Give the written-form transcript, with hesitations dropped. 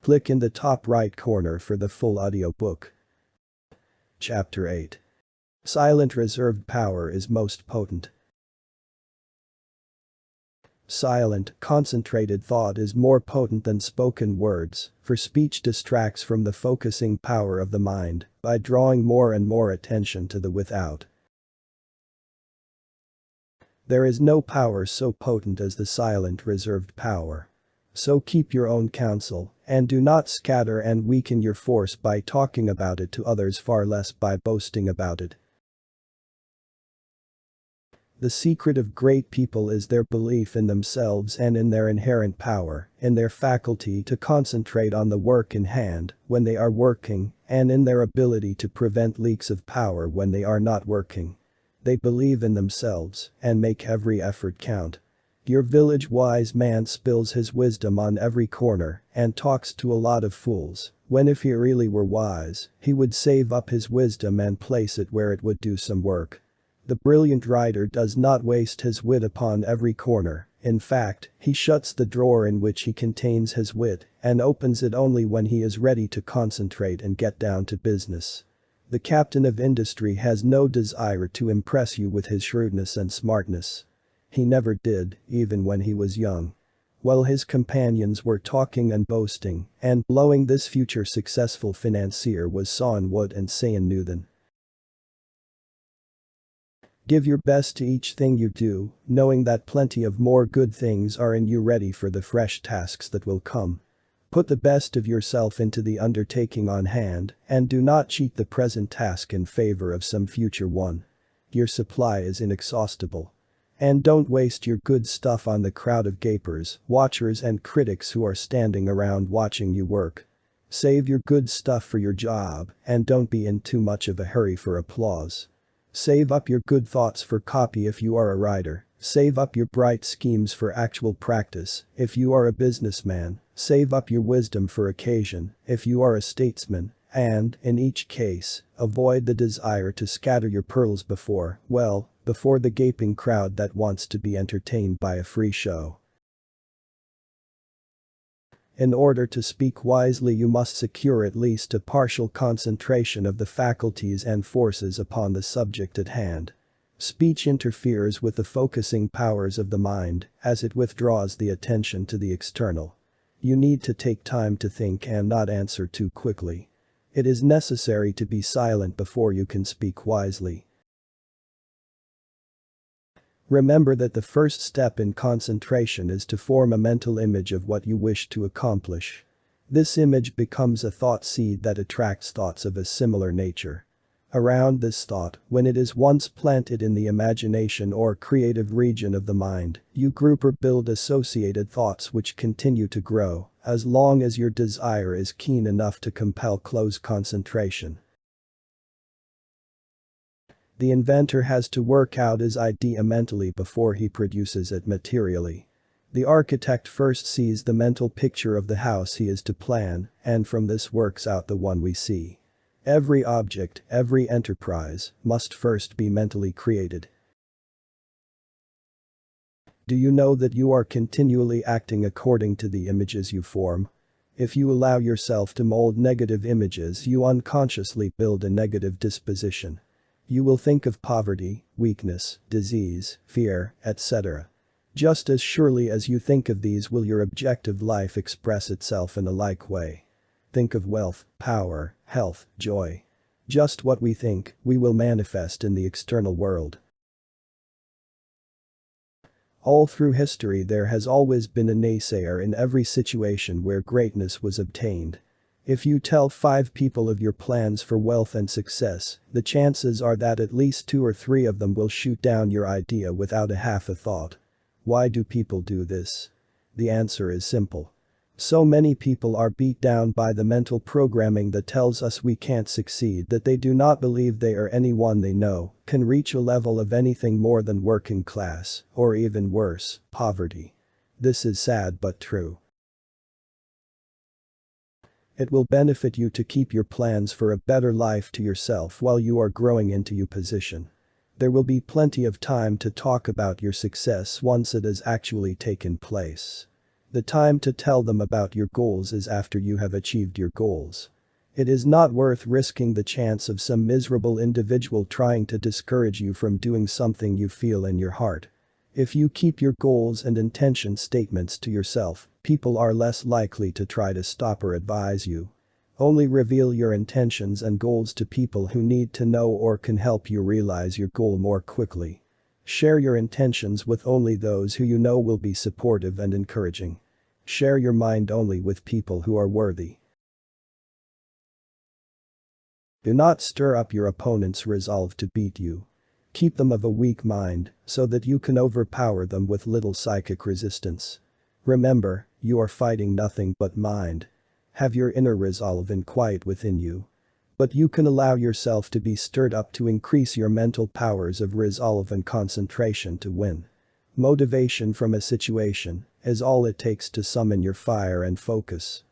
Click in the top right corner for the full audiobook. Chapter 8. Silent reserved power is most potent. Silent, concentrated thought is more potent than spoken words, for speech distracts from the focusing power of the mind by drawing more and more attention to the without. There is no power so potent as the silent reserved power. So keep your own counsel, and do not scatter and weaken your force by talking about it to others, far less by boasting about it. The secret of great people is their belief in themselves and in their inherent power, in their faculty to concentrate on the work in hand when they are working, and in their ability to prevent leaks of power when they are not working. They believe in themselves and make every effort count. Your village wise man spills his wisdom on every corner and talks to a lot of fools, when if he really were wise, he would save up his wisdom and place it where it would do some work. The brilliant writer does not waste his wit upon every corner, in fact, he shuts the drawer in which he contains his wit and opens it only when he is ready to concentrate and get down to business. The captain of industry has no desire to impress you with his shrewdness and smartness. He never did, even when he was young. While his companions were talking and boasting and blowing, this future successful financier was sawing wood and saying nothing. Give your best to each thing you do, knowing that plenty of more good things are in you ready for the fresh tasks that will come. Put the best of yourself into the undertaking on hand and do not cheat the present task in favor of some future one. Your supply is inexhaustible. And don't waste your good stuff on the crowd of gapers, watchers and critics who are standing around watching you work. Save your good stuff for your job and don't be in too much of a hurry for applause. Save up your good thoughts for copy if you are a writer. Save up your bright schemes for actual practice if you are a businessman. Save up your wisdom for occasion if you are a statesman. And, in each case, avoid the desire to scatter your pearls before the gaping crowd that wants to be entertained by a free show. In order to speak wisely, you must secure at least a partial concentration of the faculties and forces upon the subject at hand. Speech interferes with the focusing powers of the mind as it withdraws the attention to the external. You need to take time to think and not answer too quickly. It is necessary to be silent before you can speak wisely. Remember that the first step in concentration is to form a mental image of what you wish to accomplish. This image becomes a thought seed that attracts thoughts of a similar nature. Around this thought, when it is once planted in the imagination or creative region of the mind, you group or build associated thoughts which continue to grow as long as your desire is keen enough to compel close concentration. The inventor has to work out his idea mentally before he produces it materially. The architect first sees the mental picture of the house he is to plan, and from this works out the one we see. Every object, every enterprise, must first be mentally created. Do you know that you are continually acting according to the images you form? If you allow yourself to mold negative images, you unconsciously build a negative disposition. You will think of poverty, weakness, disease, fear, etc. Just as surely as you think of these will your objective life express itself in a like way. Think of wealth, power, health, joy. Just what we think, we will manifest in the external world. All through history there has always been a naysayer in every situation where greatness was obtained. If you tell 5 people of your plans for wealth and success, the chances are that at least 2 or 3 of them will shoot down your idea without half a thought. Why do people do this? The answer is simple. So many people are beat down by the mental programming that tells us we can't succeed that they do not believe they or anyone they know can reach a level of anything more than working class, or even worse, poverty. This is sad but true. It will benefit you to keep your plans for a better life to yourself while you are growing into your position. There will be plenty of time to talk about your success once it has actually taken place. The time to tell them about your goals is after you have achieved your goals. It is not worth risking the chance of some miserable individual trying to discourage you from doing something you feel in your heart. If you keep your goals and intention statements to yourself, people are less likely to try to stop or advise you. Only reveal your intentions and goals to people who need to know or can help you realize your goal more quickly. Share your intentions with only those who you know will be supportive and encouraging. Share your mind only with people who are worthy. Do not stir up your opponent's resolve to beat you. Keep them of a weak mind, so that you can overpower them with little psychic resistance. Remember, you are fighting nothing but mind. Have your inner resolve and quiet within you. But you can allow yourself to be stirred up to increase your mental powers of resolve and concentration to win. Motivation from a situation is all it takes to summon your fire and focus.